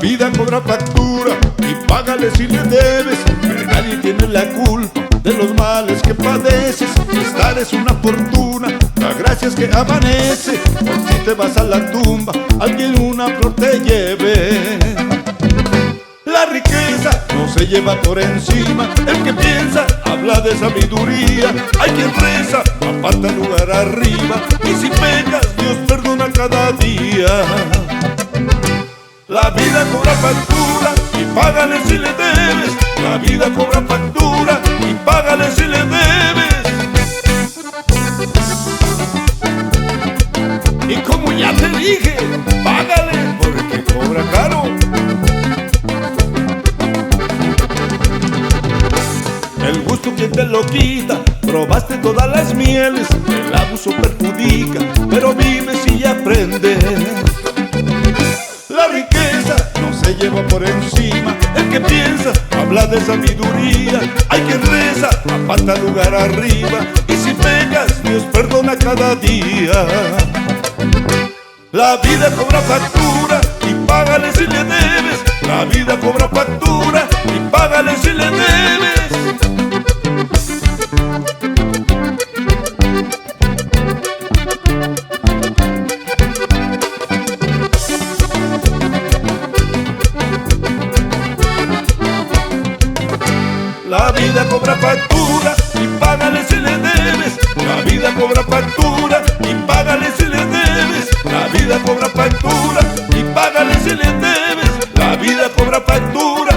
vida cobra factura y págale si le debes, que nadie tiene la culpa de los males que padeces. Estar es una fortuna, la gracia es que amanece, por si te vas a la tumba, alguien una flor te lleve. La riqueza no se lleva por encima, el que piensa habla de sabiduría. Hay quien reza, aparta el lugar arriba, y si pecas Dios perdona cada día. La vida cobra factura y págale si le debes. La vida cobra factura y págale si le debes. Y como ya te dije, págale porque cobra caro. El gusto quien te lo quita, probaste todas las mieles. El abuso perjudica, pero vives y aprendes. La riqueza no se lleva por encima, el que piensa habla de sabiduría. Hay quien reza, aparta lugar arriba, y si pecas Dios perdona cada día. La vida cobra factura y págale si le debes. La vida cobra factura y págale si le debes. La vida cobra factura y págale si le debes. La vida cobra factura y págale si le debes. La vida cobra factura y págale si le debes. La vida cobra factura